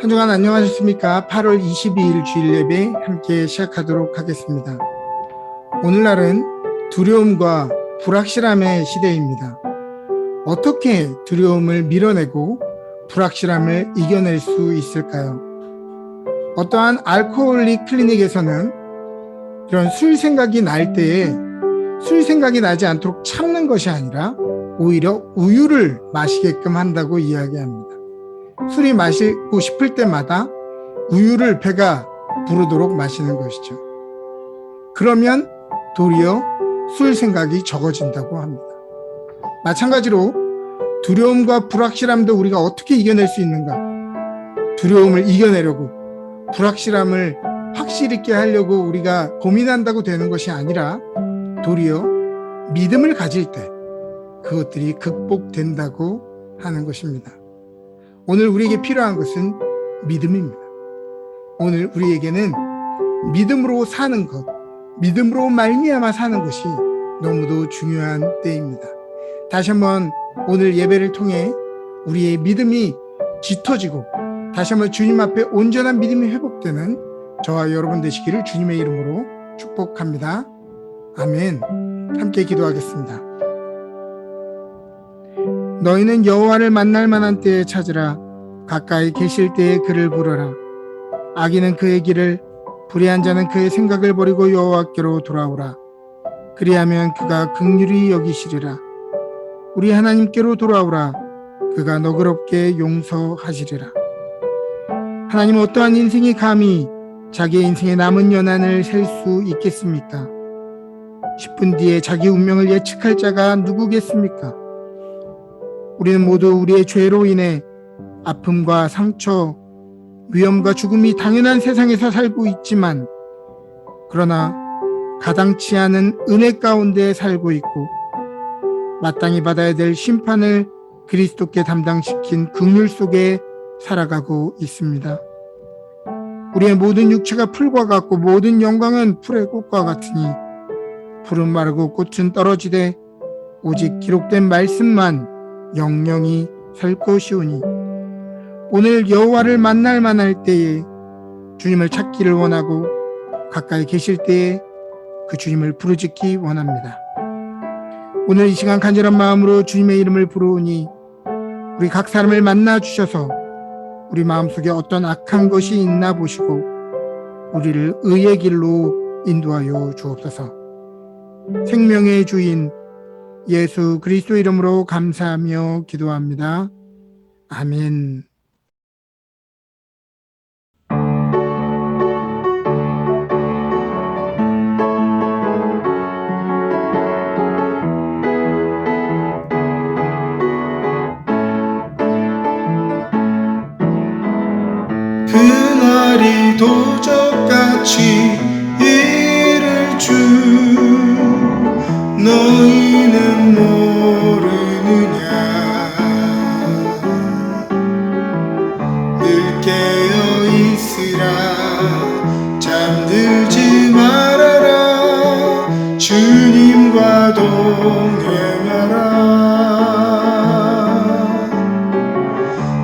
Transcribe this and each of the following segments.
한 주간 안녕하셨습니까? 8월 22일 주일 예배 함께 시작하도록 하겠습니다. 오늘날은 두려움과 불확실함의 시대입니다. 어떻게 두려움을 밀어내고 불확실함을 이겨낼 수 있을까요? 어떠한 알코올릭 클리닉에서는 이런 술 생각이 날 때에 술 생각이 나지 않도록 참는 것이 아니라 오히려 우유를 마시게끔 한다고 이야기합니다. 술이 마시고 싶을 때마다 우유를 배가 부르도록 마시는 것이죠. 그러면 도리어 술 생각이 적어진다고 합니다. 마찬가지로 두려움과 불확실함도 우리가 어떻게 이겨낼 수 있는가? 두려움을 이겨내려고 불확실함을 확실 있게 하려고 우리가 고민한다고 되는 것이 아니라 도리어 믿음을 가질 때 그것들이 극복된다고 하는 것입니다. 오늘 우리에게 필요한 것은 믿음입니다. 오늘 우리에게는 믿음으로 사는 것, 믿음으로 말미암아 사는 것이 너무도 중요한 때입니다. 다시 한번 오늘 예배를 통해 우리의 믿음이 짙어지고 다시 한번 주님 앞에 온전한 믿음이 회복되는 저와 여러분 되시기를 주님의 이름으로 축복합니다. 아멘. 함께 기도하겠습니다. 너희는 여호와를 만날 만한 때에 찾으라. 가까이 계실 때에 그를 부르라. 악인은 그의 길을, 불의한 자는 그의 생각을 버리고 여호와께로 돌아오라. 그리하면 그가 긍휼히 여기시리라. 우리 하나님께로 돌아오라. 그가 너그럽게 용서하시리라. 하나님은 어떠한 인생이 감히 자기의 인생의 남은 연한을 셀 수 있겠습니까? 10분 뒤에 자기 운명을 예측할 자가 누구겠습니까? 우리는 모두 우리의 죄로 인해 아픔과 상처, 위험과 죽음이 당연한 세상에서 살고 있지만 그러나 가당치 않은 은혜 가운데 살고 있고 마땅히 받아야 될 심판을 그리스도께 담당시킨 긍휼 속에 살아가고 있습니다. 우리의 모든 육체가 풀과 같고 모든 영광은 풀의 꽃과 같으니 풀은 마르고 꽃은 떨어지되 오직 기록된 말씀만 영영이 살 것이오니 오늘 여호와를 만날 만할 때에 주님을 찾기를 원하고 가까이 계실 때에 그 주님을 부르짖기 원합니다. 오늘 이 시간 간절한 마음으로 주님의 이름을 부르오니 우리 각 사람을 만나 주셔서 우리 마음속에 어떤 악한 것이 있나 보시고 우리를 의의 길로 인도하여 주옵소서. 생명의 주인 예수 그리스도 이름으로 감사하며 기도합니다. 아멘. 그날이 도적같이 이를 줄 너희는 모르느냐. 늘 깨어 있으라. 잠들지 말아라. 주님과 동행하라.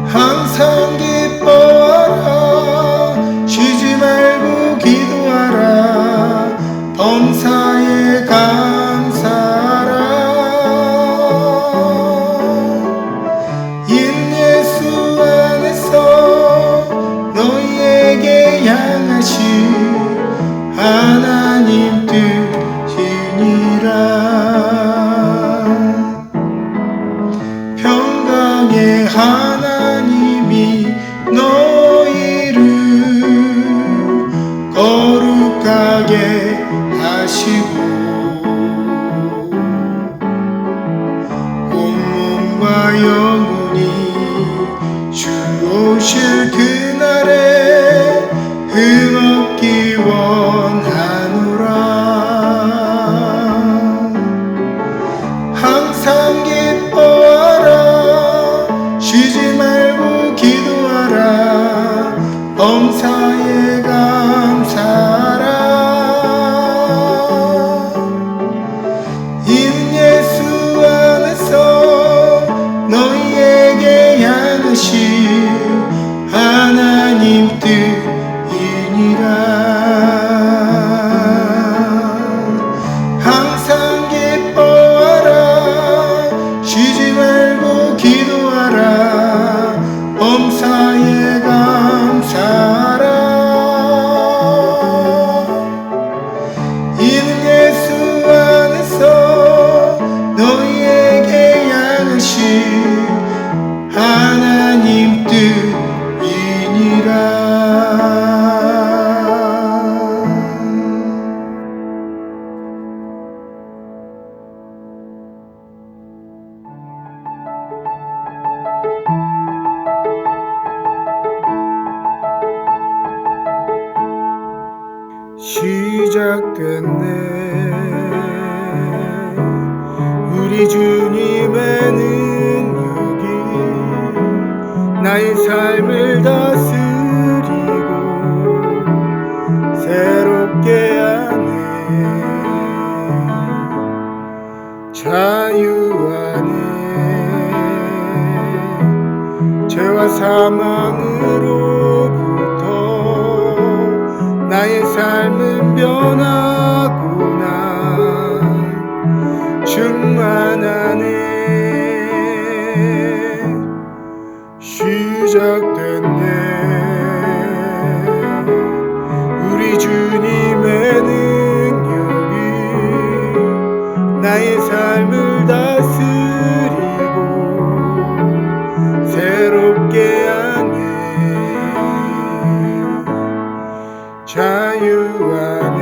항상 기뻐하라. 쉬지 말고 기도하라. 범사에 감사하라. 인 예수 안에서 너희에게 향하신 하나님 뜻이니라. 평강의 하나님이 너희를 거룩하게 하시고 온몸과 영혼이 주 오실 그날에 흠없기 원하노라. 항상 기뻐하라. 쉬지 말고 기도하라. 범사에 감사하라. 인 예수 안에서 너희에게 향하신 하나님 하나님 뜻이니라. 항상 기뻐하라. 쉬지 말고 기도하라. 범사에 감사하라. 이는 예수 안에서 너희에게 향하신 하나님 뜻이니라. 시작됐네. 우리 주님의 능력이 나의 삶을 다스리고 새롭게 하네. 자유 안에 죄와 사망으로부터 나의 삶은 변하구나. 충만하네. 시작됐네. 우리 주님의 능력이 나의 삶을 다스리고 새롭게 하네. 자유 안에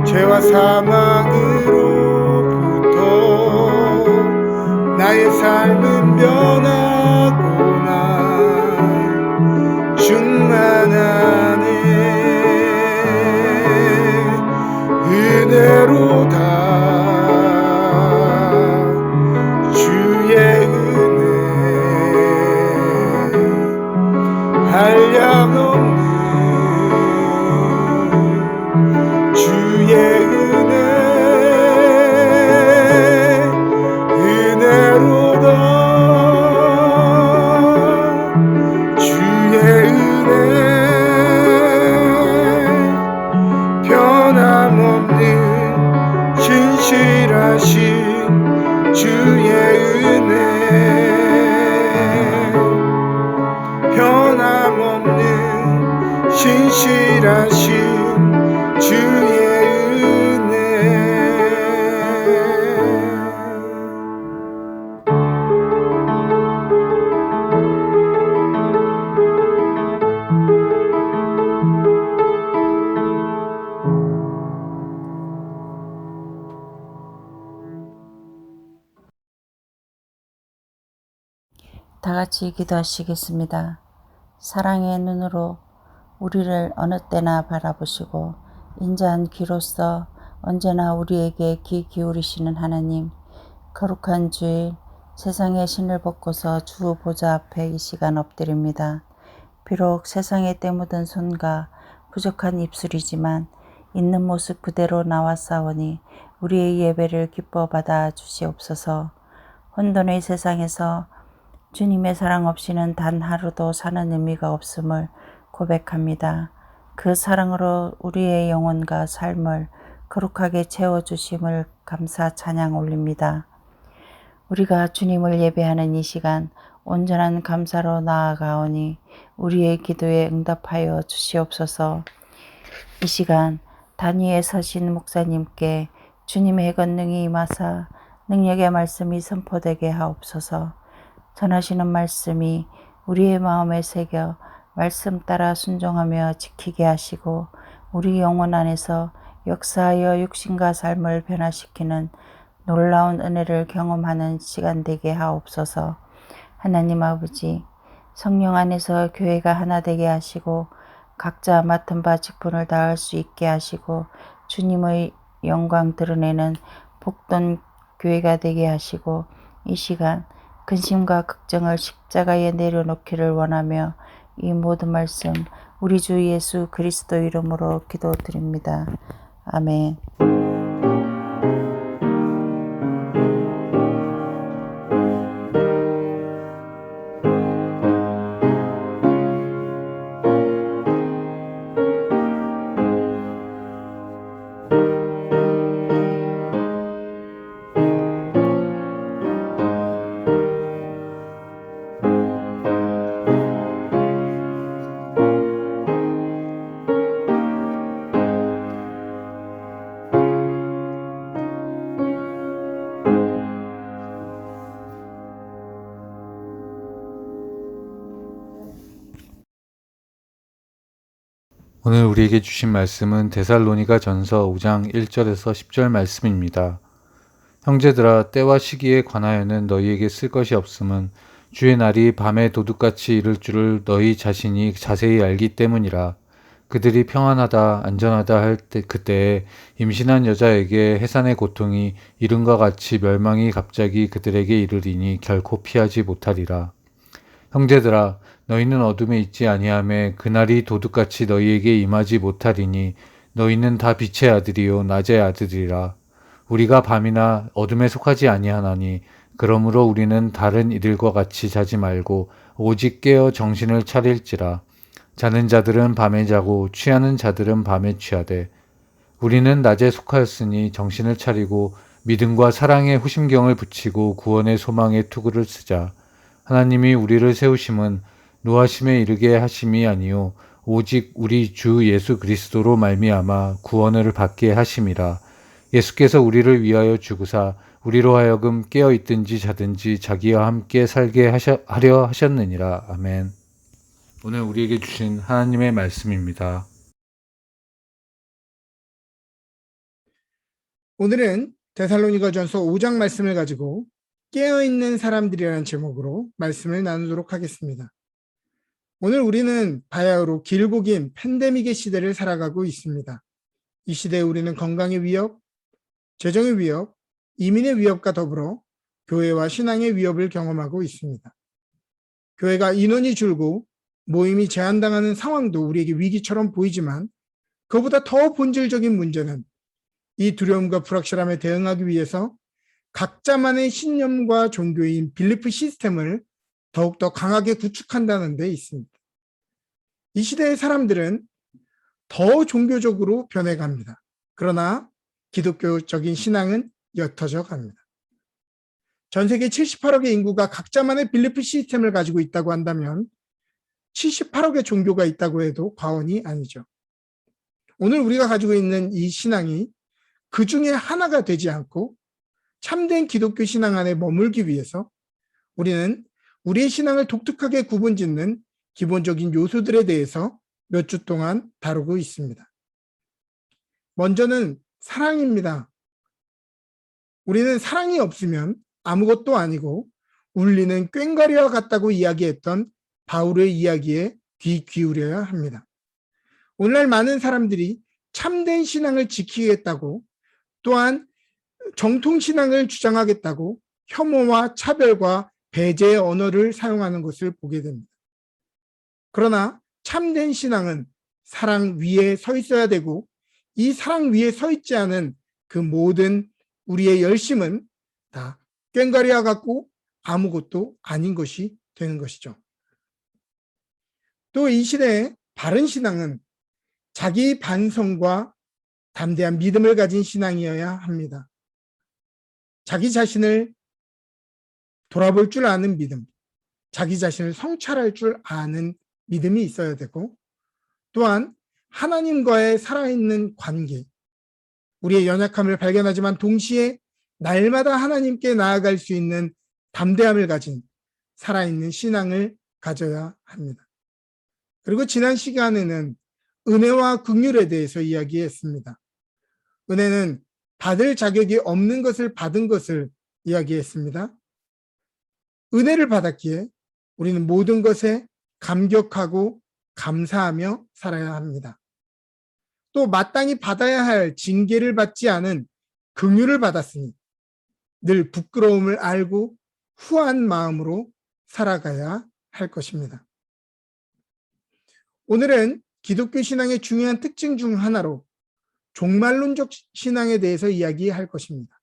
죄와 사망으로부터 나의 삶은 변하구나. 충만하네. 은혜로다. 주의 은혜 한량없는 주의 은혜. 은혜로다. 주의 은혜 변함없는 신실하신 주의 은혜. 변함없는 신실하신 주의 은혜. 다 같이 기도하시겠습니다. 사랑의 눈으로 우리를 어느 때나 바라보시고 인자한 귀로서 언제나 우리에게 귀 기울이시는 하나님, 거룩한 주일 세상의 신을 벗고서 주 보좌 앞에 이 시간 엎드립니다. 비록 세상에 때묻은 손과 부족한 입술이지만 있는 모습 그대로 나왔사오니 우리의 예배를 기뻐 받아 주시옵소서. 혼돈의 세상에서 주님의 사랑 없이는 단 하루도 사는 의미가 없음을 고백합니다. 그 사랑으로 우리의 영혼과 삶을 거룩하게 채워주심을 감사 찬양 올립니다. 우리가 주님을 예배하는 이 시간 온전한 감사로 나아가오니 우리의 기도에 응답하여 주시옵소서. 이 시간 단위에 서신 목사님께 주님의 권능이 임하사 능력의 말씀이 선포되게 하옵소서. 전하시는 말씀이 우리의 마음에 새겨 말씀 따라 순종하며 지키게 하시고 우리 영혼 안에서 역사하여 육신과 삶을 변화시키는 놀라운 은혜를 경험하는 시간 되게 하옵소서. 하나님 아버지, 성령 안에서 교회가 하나 되게 하시고 각자 맡은 바 직분을 다할 수 있게 하시고 주님의 영광 드러내는 복된 교회가 되게 하시고 이 시간 근심과 걱정을 십자가에 내려놓기를 원하며 이 모든 말씀 우리 주 예수 그리스도 이름으로 기도드립니다. 아멘. 오늘 우리에게 주신 말씀은 데살로니가 전서 5장 1절에서 10절 말씀입니다. 형제들아, 때와 시기에 관하여는 너희에게 쓸 것이 없음은 주의 날이 밤에 도둑같이 이를 줄을 너희 자신이 자세히 알기 때문이라. 그들이 평안하다 안전하다 할 때 그때에 임신한 여자에게 해산의 고통이 이른과 같이 멸망이 갑자기 그들에게 이르리니 결코 피하지 못하리라. 형제들아, 너희는 어둠에 있지 아니하매 그날이 도둑같이 너희에게 임하지 못하리니 너희는 다 빛의 아들이요 낮의 아들이라. 우리가 밤이나 어둠에 속하지 아니하나니 그러므로 우리는 다른 이들과 같이 자지 말고 오직 깨어 정신을 차릴지라. 자는 자들은 밤에 자고 취하는 자들은 밤에 취하되 우리는 낮에 속하였으니 정신을 차리고 믿음과 사랑에 후심경을 붙이고 구원의 소망에 투구를 쓰자. 하나님이 우리를 세우심은 노하심에 이르게 하심이 아니요 오직 우리 주 예수 그리스도로 말미암아 구원을 받게 하심이라. 예수께서 우리를 위하여 죽으사 우리로 하여금 깨어 있든지 자든지 자기와 함께 살게 하려 하셨느니라. 아멘. 오늘 우리에게 주신 하나님의 말씀입니다. 오늘은 데살로니가전서 5장 말씀을 가지고 깨어있는 사람들이라는 제목으로 말씀을 나누도록 하겠습니다. 오늘 우리는 바야흐로 길고 긴 팬데믹의 시대를 살아가고 있습니다. 이 시대에 우리는 건강의 위협, 재정의 위협, 이민의 위협과 더불어 교회와 신앙의 위협을 경험하고 있습니다. 교회가 인원이 줄고 모임이 제한당하는 상황도 우리에게 위기처럼 보이지만 그보다 더 본질적인 문제는 이 두려움과 불확실함에 대응하기 위해서 각자만의 신념과 종교인 빌리프 시스템을 더욱더 강하게 구축한다는 데 있습니다. 이 시대의 사람들은 더 종교적으로 변해갑니다. 그러나 기독교적인 신앙은 옅어져 갑니다. 전 세계 78억의 인구가 각자만의 빌리프 시스템을 가지고 있다고 한다면 78억의 종교가 있다고 해도 과언이 아니죠. 오늘 우리가 가지고 있는 이 신앙이 그 중에 하나가 되지 않고 참된 기독교 신앙 안에 머물기 위해서 우리는 우리의 신앙을 독특하게 구분짓는 기본적인 요소들에 대해서 몇 주 동안 다루고 있습니다. 먼저는 사랑입니다. 우리는 사랑이 없으면 아무것도 아니고 울리는 꽹과리와 같다고 이야기했던 바울의 이야기에 귀 기울여야 합니다. 오늘날 많은 사람들이 참된 신앙을 지키겠다고 또한 정통신앙을 주장하겠다고 혐오와 차별과 배제의 언어를 사용하는 것을 보게 됩니다. 그러나 참된 신앙은 사랑 위에 서 있어야 되고 이 사랑 위에 서 있지 않은 그 모든 우리의 열심은 다 꽹과리와 같고 아무것도 아닌 것이 되는 것이죠. 또 이 시대의 바른 신앙은 자기 반성과 담대한 믿음을 가진 신앙이어야 합니다. 자기 자신을 돌아볼 줄 아는 믿음, 자기 자신을 성찰할 줄 아는 믿음이 있어야 되고 또한 하나님과의 살아있는 관계, 우리의 연약함을 발견하지만 동시에 날마다 하나님께 나아갈 수 있는 담대함을 가진 살아있는 신앙을 가져야 합니다. 그리고 지난 시간에는 은혜와 긍휼에 대해서 이야기했습니다. 은혜는 받을 자격이 없는 것을 받은 것을 이야기했습니다. 은혜를 받았기에 우리는 모든 것에 감격하고 감사하며 살아야 합니다. 또 마땅히 받아야 할 징계를 받지 않은 긍휼을 받았으니 늘 부끄러움을 알고 후한 마음으로 살아가야 할 것입니다. 오늘은 기독교 신앙의 중요한 특징 중 하나로 종말론적 신앙에 대해서 이야기할 것입니다.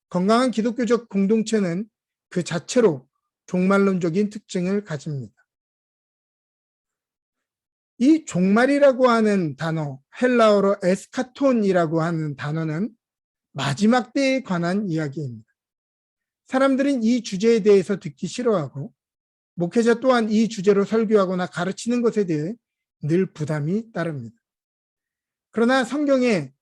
건강한 기독교적 공동체는 그 자체로 종말론적인 특징을 가집니다. 이 종말이라고 하는 단어, 헬라어로 에스카톤이라고 하는 단어는 마지막 때에 관한 이야기입니다. 사람들은 이 주제에 대해서 듣기 싫어하고 목회자 또한 이 주제로 설교하거나 가르치는 것에 대해 늘 부담이 따릅니다. 그러나 성경에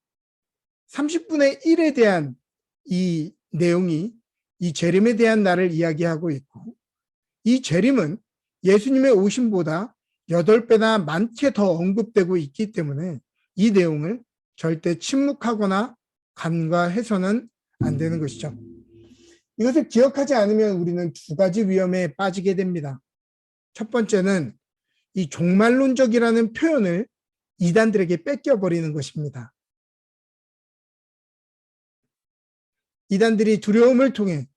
30분의 1에 대한 이 내용이 이 재림에 대한 날을 이야기하고 있고 이 재림은 예수님의 오심보다 8배나 많게 더 언급되고 있기 때문에 이 내용을 절대 침묵하거나 간과해서는 안 되는 것이죠. 이것을 기억하지 않으면 우리는 두 가지 위험에 빠지게 됩니다. 첫 번째는 이 종말론적이라는 표현을 이단들에게 뺏겨버리는 것입니다. 이단들이 두려움을 통해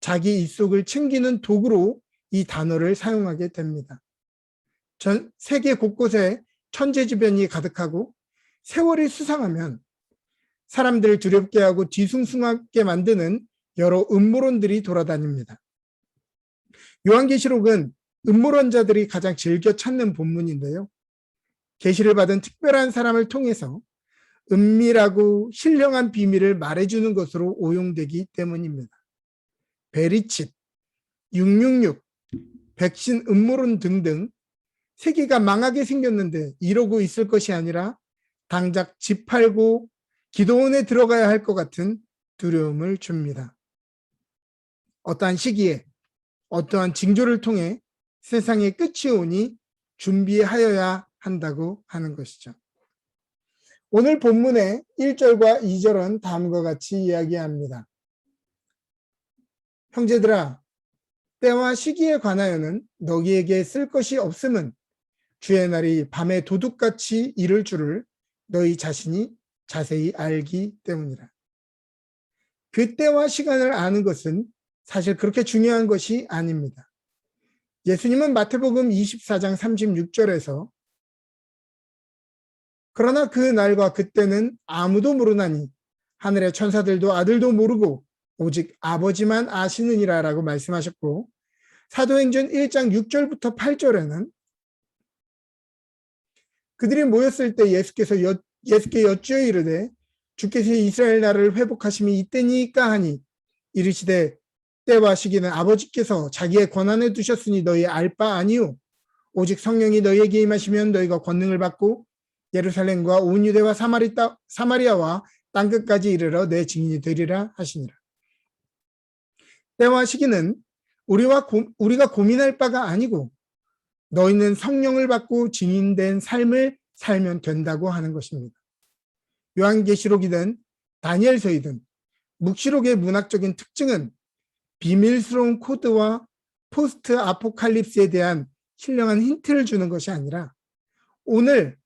자기 입속을 챙기는 도구로 이 단어를 사용하게 됩니다. 전 세계 곳곳에 천재지변이 가득하고 세월이 수상하면 사람들을 두렵게 하고 뒤숭숭하게 만드는 여러 음모론들이 돌아다닙니다. 요한계시록은 음모론자들이 가장 즐겨 찾는 본문인데요. 계시를 받은 특별한 사람을 통해서 은밀하고 신령한 비밀을 말해주는 것으로 오용되기 때문입니다. 베리칩, 666, 백신 음모론 등등 세계가 망하게 생겼는데 이러고 있을 것이 아니라 당장 집 팔고 기도원에 들어가야 할 것 같은 두려움을 줍니다. 어떠한 시기에 어떠한 징조를 통해 세상의 끝이 오니 준비하여야 한다고 하는 것이죠. 오늘 본문의 1절과 2절은 다음과 같이 이야기합니다. 형제들아, 때와 시기에 관하여는 너희에게 쓸 것이 없음은 주의 날이 밤에 도둑같이 이를 줄을 너희 자신이 자세히 알기 때문이라. 그 때와 시간을 아는 것은 사실 그렇게 중요한 것이 아닙니다. 예수님은 마태복음 24장 36절에서 그러나 그 날과 그때는 아무도 모르나니 하늘의 천사들도 아들도 모르고 오직 아버지만 아시느니라 라고 말씀하셨고, 사도행전 1장 6절부터 8절에는 그들이 모였을 때 예수께 여쭈어 이르되 주께서 이스라엘 나라를 회복하심이 이때니까 하니 이르시되 때와 시기는 아버지께서 자기의 권한에 두셨으니 너희 알 바 아니요 오직 성령이 너희에게 임하시면 너희가 권능을 받고 예루살렘과 온 유대와 사마리아와 땅끝까지 이르러 내 증인이 되리라 하시니라. 때와 시기는 우리가 고민할 바가 아니고 너희는 성령을 받고 증인된 삶을 살면 된다고 하는 것입니다. 요한계시록이든 다니엘서이든 묵시록의 문학적인 특징은 비밀스러운 코드와 포스트 아포칼립스에 대한 신령한 힌트를 주는 것이 아니라 오늘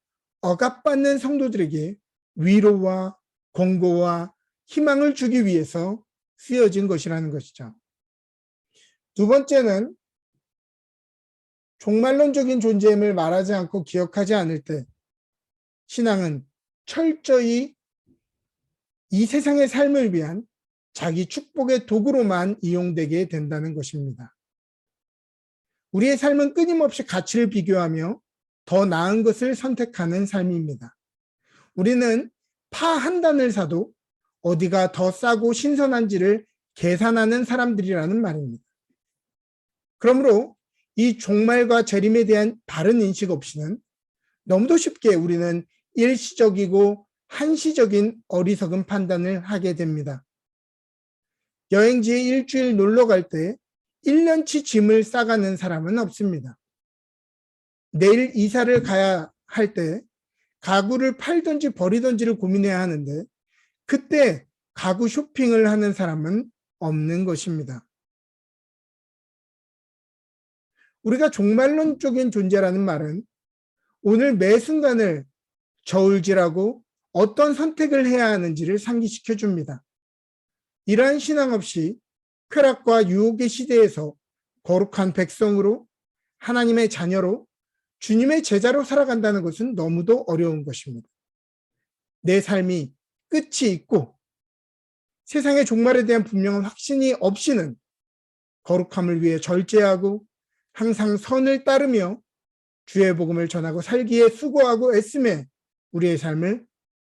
억압받는 성도들에게 위로와 권고와 희망을 주기 위해서 쓰여진 것이라는 것이죠. 두 번째는 종말론적인 존재임을 말하지 않고 기억하지 않을 때 신앙은 철저히 이 세상의 삶을 위한 자기 축복의 도구로만 이용되게 된다는 것입니다. 우리의 삶은 끊임없이 가치를 비교하며 더 나은 것을 선택하는 삶입니다. 우리는 파 한 단을 사도 어디가 더 싸고 신선한지를 계산하는 사람들이라는 말입니다. 그러므로 이 종말과 재림에 대한 바른 인식 없이는 너무도 쉽게 우리는 일시적이고 한시적인 어리석은 판단을 하게 됩니다. 여행지에 일주일 놀러 갈 때 1년치 짐을 싸가는 사람은 없습니다. 내일 이사를 가야 할 때 가구를 팔든지 버리든지를 고민해야 하는데 그때 가구 쇼핑을 하는 사람은 없는 것입니다. 우리가 종말론적인 존재라는 말은 오늘 매 순간을 저울질하고 어떤 선택을 해야 하는지를 상기시켜 줍니다. 이러한 신앙 없이 쾌락과 유혹의 시대에서 거룩한 백성으로 하나님의 자녀로 주님의 제자로 살아간다는 것은 너무도 어려운 것입니다. 내 삶이 끝이 있고 세상의 종말에 대한 분명한 확신이 없이는 거룩함을 위해 절제하고 항상 선을 따르며 주의 복음을 전하고 살기에 수고하고 애쓰며 우리의 삶을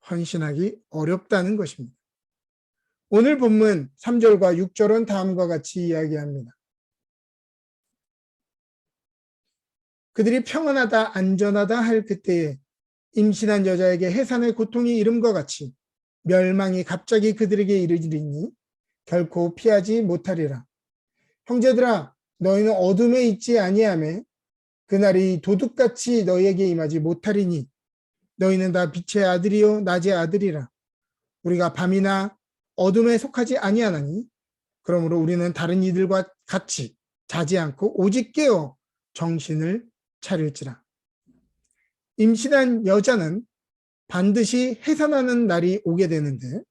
헌신하기 어렵다는 것입니다. 오늘 본문 3절과 6절은 다음과 같이 이야기합니다. 그들이 평안하다 안전하다 할 그때에 임신한 여자에게 해산의 고통이 이름과 같이 멸망이 갑자기 그들에게 이르리니 결코 피하지 못하리라. 형제들아, 너희는 어둠에 있지 아니하며 그날이 도둑같이 너희에게 임하지 못하리니 너희는 다 빛의 아들이요 낮의 아들이라. 우리가 밤이나 어둠에 속하지 아니하나니 그러므로 우리는 다른 이들과 같이 자지 않고 오직 깨어 정신을 차릴지라. 임신한 여자는 반드시 해산하는 날이 오게 되는데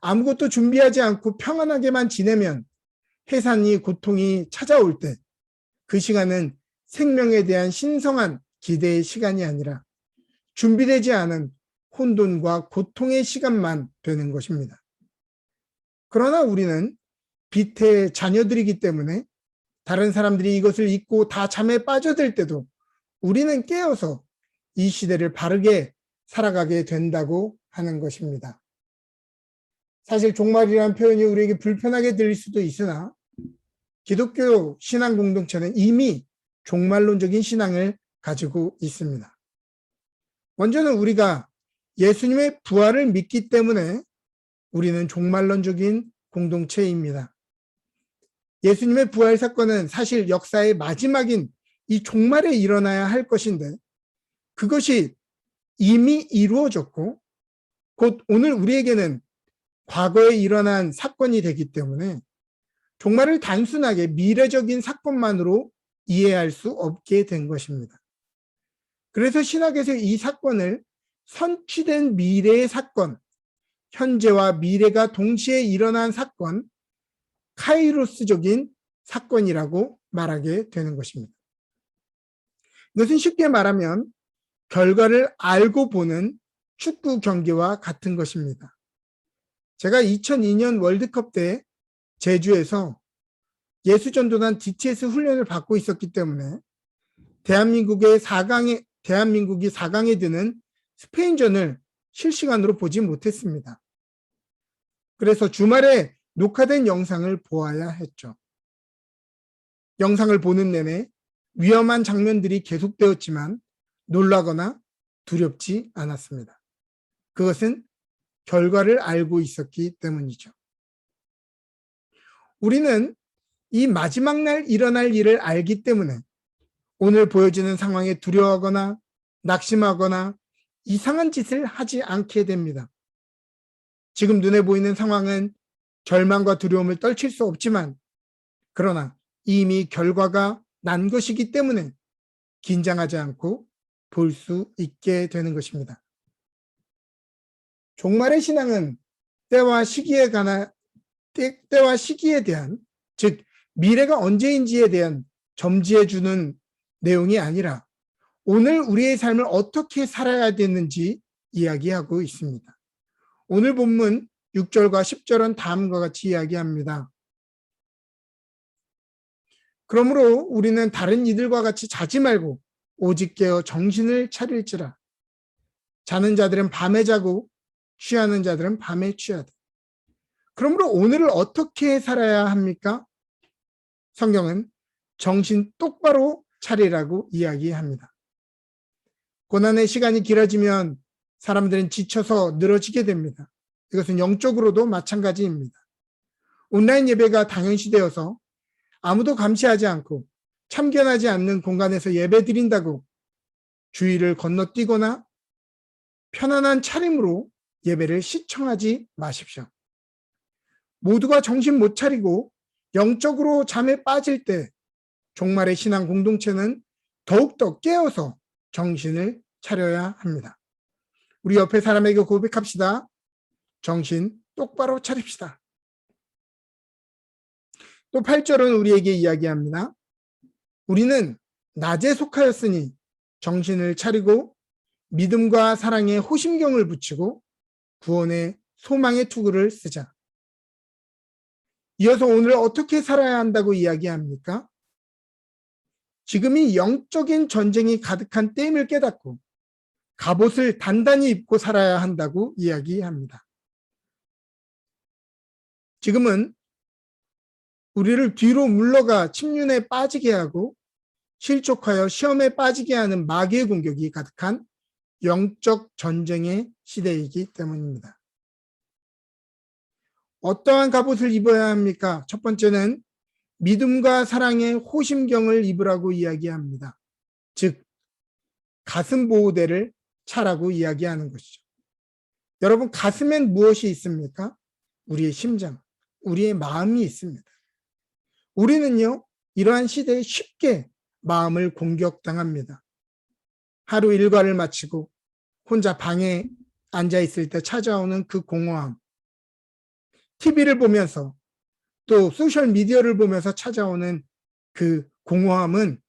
아무것도 준비하지 않고 평안하게만 지내면 해산이 고통이 찾아올 때 그 시간은 생명에 대한 신성한 기대의 시간이 아니라 준비되지 않은 혼돈과 고통의 시간만 되는 것입니다. 그러나 우리는 빛의 자녀들이기 때문에 다른 사람들이 이것을 잊고 다 잠에 빠져들 때도 우리는 깨어서 이 시대를 바르게 살아가게 된다고 하는 것입니다. 사실 종말이라는 표현이 우리에게 불편하게 들릴 수도 있으나 기독교 신앙 공동체는 이미 종말론적인 신앙을 가지고 있습니다. 먼저는 우리가 예수님의 부활을 믿기 때문에 우리는 종말론적인 공동체입니다. 예수님의 부활 사건은 사실 역사의 마지막인 이 종말에 일어나야 할 것인데 그것이 이미 이루어졌고 곧 오늘 우리에게는 과거에 일어난 사건이 되기 때문에 종말을 단순하게 미래적인 사건만으로 이해할 수 없게 된 것입니다. 그래서 신학에서 이 사건을 선취된 미래의 사건, 현재와 미래가 동시에 일어난 사건, 카이로스적인 사건이라고 말하게 되는 것입니다. 이것은 쉽게 말하면 결과를 알고 보는 축구 경기와 같은 것입니다. 제가 2002년 월드컵 때 제주에서 예수전도단 DTS 훈련을 받고 있었기 때문에 대한민국이 4강에 드는 스페인전을 실시간으로 보지 못했습니다. 그래서 주말에 녹화된 영상을 보아야 했죠. 영상을 보는 내내 위험한 장면들이 계속되었지만 놀라거나 두렵지 않았습니다. 그것은 결과를 알고 있었기 때문이죠. 우리는 이 마지막 날 일어날 일을 알기 때문에 오늘 보여지는 상황에 두려워하거나 낙심하거나 이상한 짓을 하지 않게 됩니다. 지금 눈에 보이는 상황은 절망과 두려움을 떨칠 수 없지만 그러나 이미 결과가 난 것이기 때문에 긴장하지 않고 볼 수 있게 되는 것입니다. 종말의 신앙은 때와 시기에 대한, 즉 미래가 언제인지에 대한 점지해 주는 내용이 아니라 오늘 우리의 삶을 어떻게 살아야 되는지 이야기하고 있습니다. 오늘 본문 6절과 10절은 다음과 같이 이야기합니다. 그러므로 우리는 다른 이들과 같이 자지 말고 오직 깨어 정신을 차릴지라. 자는 자들은 밤에 자고 취하는 자들은 밤에 취하되. 그러므로 오늘을 어떻게 살아야 합니까? 성경은 정신 똑바로 차리라고 이야기합니다. 고난의 시간이 길어지면 사람들은 지쳐서 늘어지게 됩니다. 이것은 영적으로도 마찬가지입니다. 온라인 예배가 당연시되어서 아무도 감시하지 않고 참견하지 않는 공간에서 예배 드린다고 주의를 건너뛰거나 편안한 차림으로 예배를 시청하지 마십시오. 모두가 정신 못 차리고 영적으로 잠에 빠질 때 종말의 신앙 공동체는 더욱더 깨어서 정신을 차려야 합니다. 우리 옆에 사람에게 고백합시다. 정신 똑바로 차립시다. 또 8절은 우리에게 이야기합니다. 우리는 낮에 속하였으니 정신을 차리고 믿음과 사랑에 호심경을 붙이고 구원의 소망의 투구를 쓰자. 이어서 오늘 어떻게 살아야 한다고 이야기합니까? 지금이 영적인 전쟁이 가득한 때임을 깨닫고 갑옷을 단단히 입고 살아야 한다고 이야기합니다. 지금은 우리를 뒤로 물러가 침륜에 빠지게 하고 실족하여 시험에 빠지게 하는 마귀의 공격이 가득한 영적 전쟁의 시대이기 때문입니다. 어떠한 갑옷을 입어야 합니까? 첫 번째는 믿음과 사랑의 호심경을 입으라고 이야기합니다. 즉 가슴 보호대를 차라고 이야기하는 것이죠. 여러분, 가슴엔 무엇이 있습니까? 우리의 심장, 우리의 마음이 있습니다. 우리는요, 이러한 시대에 쉽게 마음을 공격당합니다. 하루 일과를 마치고 혼자 방에 앉아 있을 때 찾아오는 그 공허함, TV를 보면서 또 소셜 미디어를 보면서 찾아오는 그 공허함은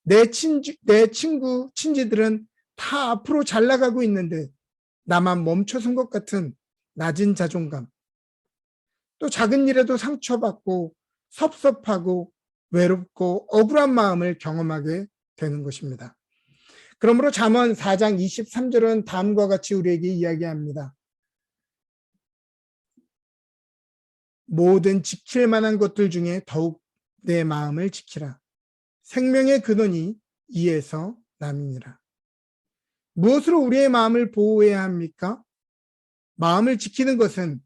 내 친구, 친지들은 다 앞으로 잘 나가고 있는데 나만 멈춰선 것 같은 낮은 자존감, 또 작은 일에도 상처받고 섭섭하고 외롭고 억울한 마음을 경험하게 되는 것입니다. 그러므로 잠언 4장 23절은 다음과 같이 우리에게 이야기합니다. 모든 지킬 만한 것들 중에 더욱 내 마음을 지키라. 생명의 근원이 이에서 남이니라. 무엇으로 우리의 마음을 보호해야 합니까? 마음을 지키는 것은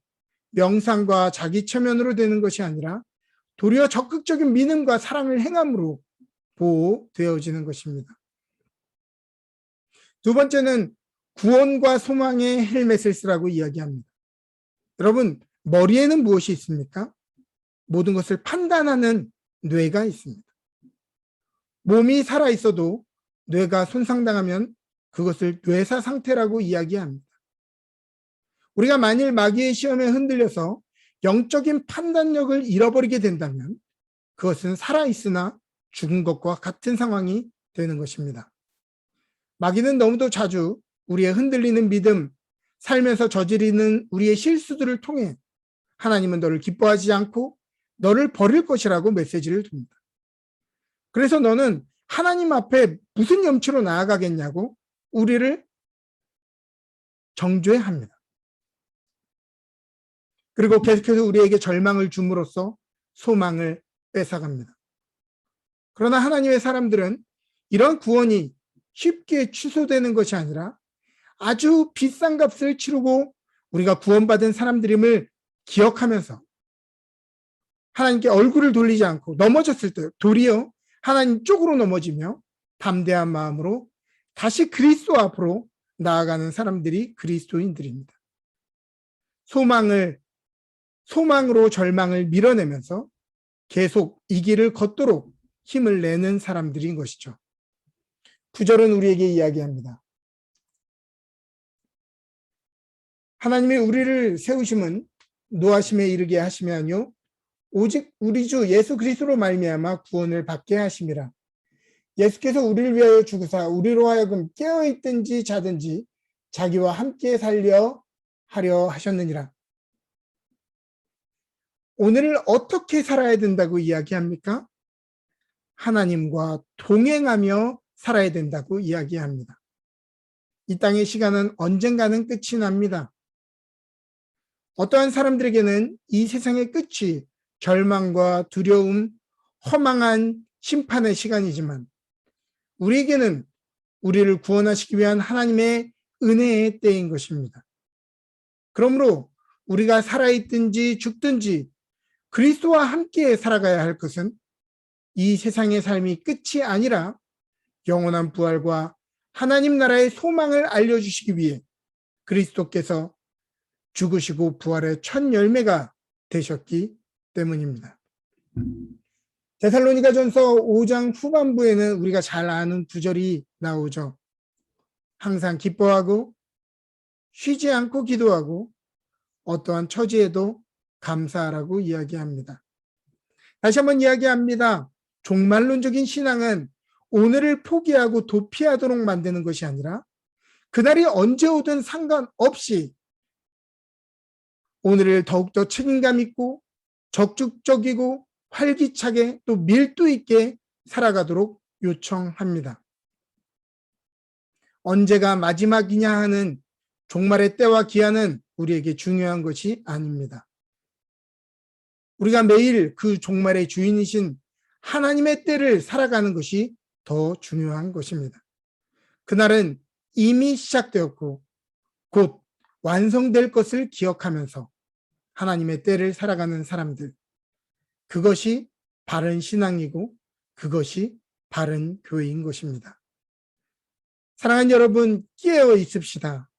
명상과 자기 체면으로 되는 것이 아니라 도리어 적극적인 믿음과 사랑을 행함으로 보호되어지는 것입니다. 두 번째는 구원과 소망의 헬멧을 쓰라고 이야기합니다. 여러분, 머리에는 무엇이 있습니까? 모든 것을 판단하는 뇌가 있습니다. 몸이 살아있어도 뇌가 손상당하면 그것을 뇌사 상태라고 이야기합니다. 우리가 만일 마귀의 시험에 흔들려서 영적인 판단력을 잃어버리게 된다면 그것은 살아있으나 죽은 것과 같은 상황이 되는 것입니다. 마귀는 너무도 자주 우리의 흔들리는 믿음, 살면서 저지르는 우리의 실수들을 통해 하나님은 너를 기뻐하지 않고 너를 버릴 것이라고 메시지를 줍니다. 그래서 너는 하나님 앞에 무슨 염치로 나아가겠냐고 우리를 정죄합니다. 그리고 계속해서 우리에게 절망을 줌으로써 소망을 뺏어갑니다. 그러나 하나님의 사람들은 이런 구원이 쉽게 취소되는 것이 아니라 아주 비싼 값을 치르고 우리가 구원받은 사람들임을 기억하면서 하나님께 얼굴을 돌리지 않고 넘어졌을 때 도리어 하나님 쪽으로 넘어지며 담대한 마음으로 다시 그리스도 앞으로 나아가는 사람들이 그리스도인들입니다. 소망으로 절망을 밀어내면서 계속 이 길을 걷도록 힘을 내는 사람들인 것이죠. 9절은 우리에게 이야기합니다. 하나님의 우리를 세우심은 노하심에 이르게 하심이 아니요 오직 우리 주 예수 그리스도로 말미암아 구원을 받게 하심이라. 예수께서 우리를 위하여 죽으사 우리로 하여금 깨어있든지 자든지 자기와 함께 살려 하려 하셨느니라. 오늘을 어떻게 살아야 된다고 이야기합니까? 하나님과 동행하며 살아야 된다고 이야기합니다. 이 땅의 시간은 언젠가는 끝이 납니다. 어떠한 사람들에게는 이 세상의 끝이 절망과 두려움, 허망한 심판의 시간이지만 우리에게는 우리를 구원하시기 위한 하나님의 은혜의 때인 것입니다. 그러므로 우리가 살아있든지 죽든지 그리스도와 함께 살아가야 할 것은 이 세상의 삶이 끝이 아니라 영원한 부활과 하나님 나라의 소망을 알려주시기 위해 그리스도께서 죽으시고 부활의 첫 열매가 되셨기 때문입니다. 데살로니가전서 5장 후반부에는 우리가 잘 아는 구절이 나오죠. 항상 기뻐하고 쉬지 않고 기도하고 어떠한 처지에도 감사하라고 이야기합니다. 다시 한번 이야기합니다. 종말론적인 신앙은 오늘을 포기하고 도피하도록 만드는 것이 아니라 그날이 언제 오든 상관없이 오늘을 더욱더 책임감 있고 적극적이고 활기차게 또 밀도 있게 살아가도록 요청합니다. 언제가 마지막이냐 하는 종말의 때와 기한은 우리에게 중요한 것이 아닙니다. 우리가 매일 그 종말의 주인이신 하나님의 때를 살아가는 것이 더 중요한 것입니다. 그날은 이미 시작되었고 곧 완성될 것을 기억하면서 하나님의 때를 살아가는 사람들, 그것이 바른 신앙이고 그것이 바른 교회인 것입니다. 사랑하는 여러분, 깨어 있읍시다.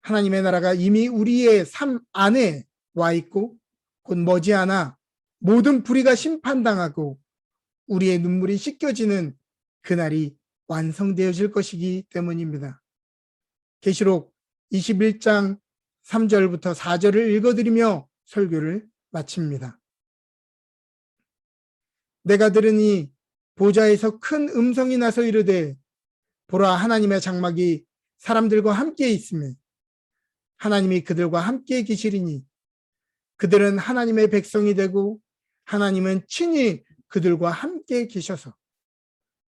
하나님의 나라가 이미 우리의 삶 안에 와 있고 곧 머지않아 모든 불의가 심판당하고 우리의 눈물이 씻겨지는 그날이 완성되어질 것이기 때문입니다. 계시록 21장 3절부터 4절을 읽어드리며 설교를 마칩니다. 내가 들으니 보좌에서 큰 음성이 나서 이르되 보라, 하나님의 장막이 사람들과 함께 있으며 하나님이 그들과 함께 계시리니 그들은 하나님의 백성이 되고 하나님은 친히 그들과 함께 계셔서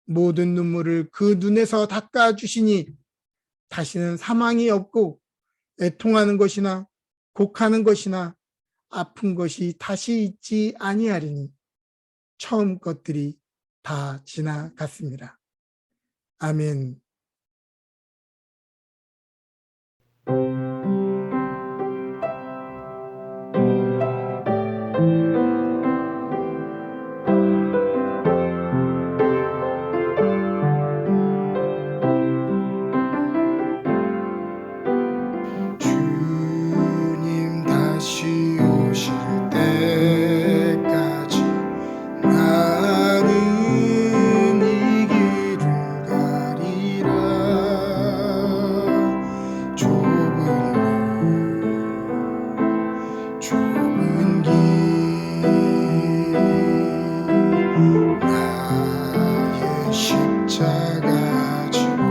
모든 눈물을 그 눈에서 닦아주시니 다시는 사망이 없고 애통하는 것이나 곡하는 것이나 아픈 것이 다시 있지 아니하리니 처음 것들이 다 지나갔습니다. 아멘. 주님 다시 오실 때까지 나는 이 길을 가리라. 좁은 길 나의 십자가 지고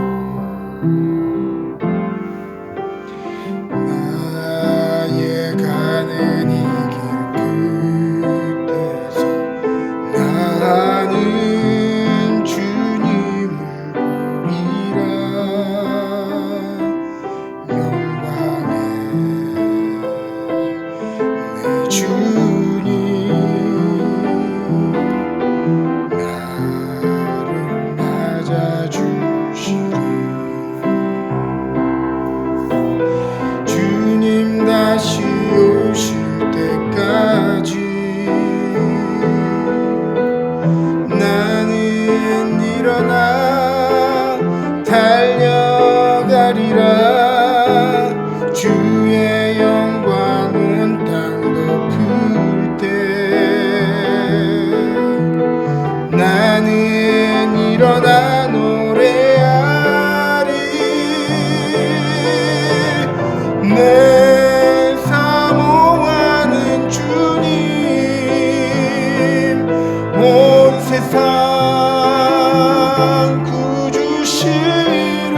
나의 가는 이 길 끝에서 나는 주님을 보리라. 영광의 내 주님 나를 맞아주시리. 주님 다시 오실 때까지 나는 일어나 달려가리라. 주의 영광 온 땅 덮을 때 나는 일어나 노래하리. 내 사모하는 주님 온 세상 구주시라.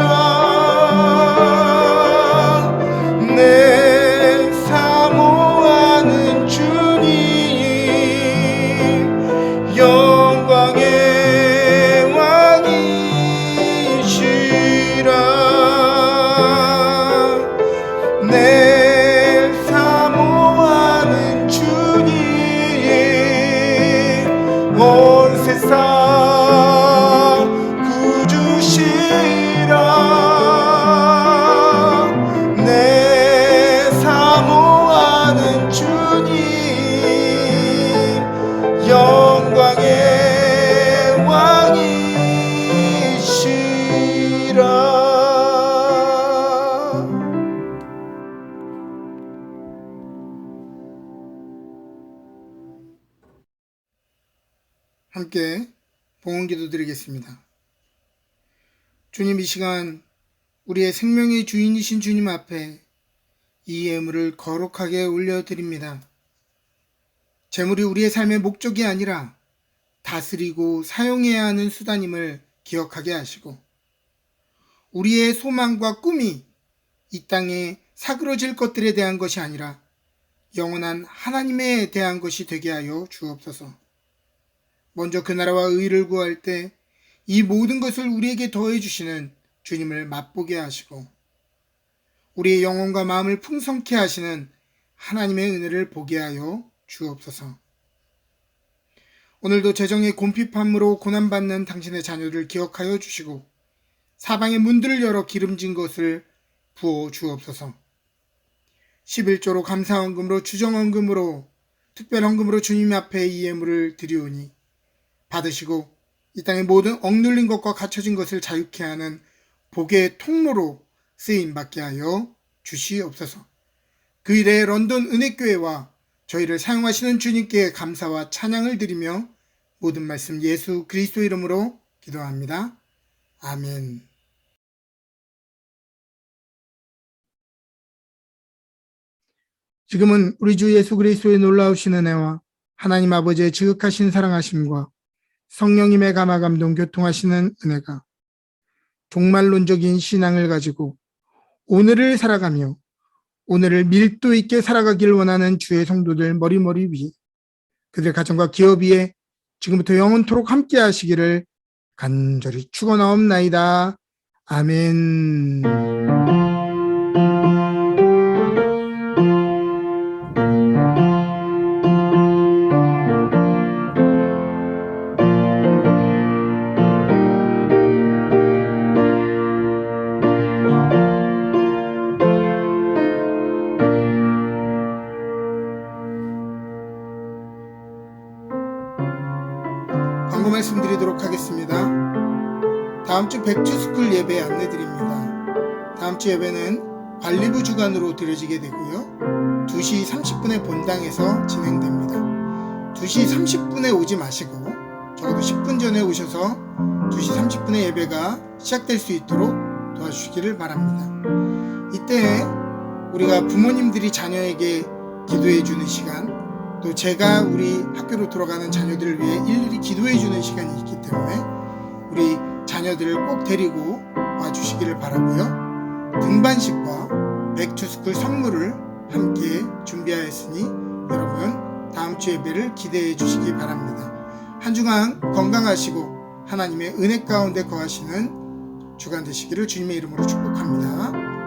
내 사모하는 주님 영광의 왕이시라. 내 사모하는 주님 온 세상 구주시라. 내 사모하는 주님 영광의 왕이시라. 함께 봉헌기도 드리겠습니다. 주님, 이 시간 우리의 생명의 주인이신 주님 앞에 이 예물을 거룩하게 올려드립니다. 재물이 우리의 삶의 목적이 아니라 다스리고 사용해야 하는 수단임을 기억하게 하시고 우리의 소망과 꿈이 이 땅에 사그러질 것들에 대한 것이 아니라 영원한 하나님에 대한 것이 되게 하여 주옵소서. 먼저 그 나라와 의를 구할 때 이 모든 것을 우리에게 더해 주시는 주님을 맛보게 하시고 우리의 영혼과 마음을 풍성케 하시는 하나님의 은혜를 보게 하여 주옵소서. 오늘도 재정의 곰핍함으로 고난받는 당신의 자녀를 기억하여 주시고 사방의 문들을 열어 기름진 것을 부어 주옵소서. 11조로 감사헌금으로 주정헌금으로 특별헌금으로 주님 앞에 이 예물을 드리오니 받으시고 이 땅의 모든 억눌린 것과 갇혀진 것을 자유케 하는 복의 통로로 쓰임 받게 하여 주시옵소서. 그 일에 런던 은혜교회와 저희를 사용하시는 주님께 감사와 찬양을 드리며 모든 말씀 예수 그리스도 이름으로 기도합니다. 아멘. 지금은 우리 주 예수 그리스도의 놀라우신 은혜와 하나님 아버지의 지극하신 사랑하심과 성령님의 감화 감동 교통하시는 은혜가 종말론적인 신앙을 가지고 오늘을 살아가며 오늘을 밀도 있게 살아가길 원하는 주의 성도들 머리머리 위에 그들 가정과 기업 위에 지금부터 영원토록 함께 하시기를 간절히 축원하옵나이다. 아멘. 광고 말씀드리도록 하겠습니다. 다음주 백투스쿨 예배 안내드립니다. 다음주 예배는 관리부 주관으로 드려지게 되고요. 2시 30분에 본당에서 진행됩니다. 2시 30분에 오지 마시고 적어도 10분 전에 오셔서 2시 30분에 예배가 시작될 수 있도록 도와주시기를 바랍니다. 이때 우리가 부모님들이 자녀에게 기도해 주는 시간, 또 제가 우리 학교로 돌아가는 자녀들을 위해 일일이 기도해 주는 시간이 있기 때문에 우리 자녀들을 꼭 데리고 와주시기를 바라고요. 등반식과 백투스쿨 선물을 함께 준비하였으니 여러분 다음 주 예배를 기대해 주시기 바랍니다. 한 주간 건강하시고 하나님의 은혜 가운데 거하시는 주간 되시기를 주님의 이름으로 축복합니다.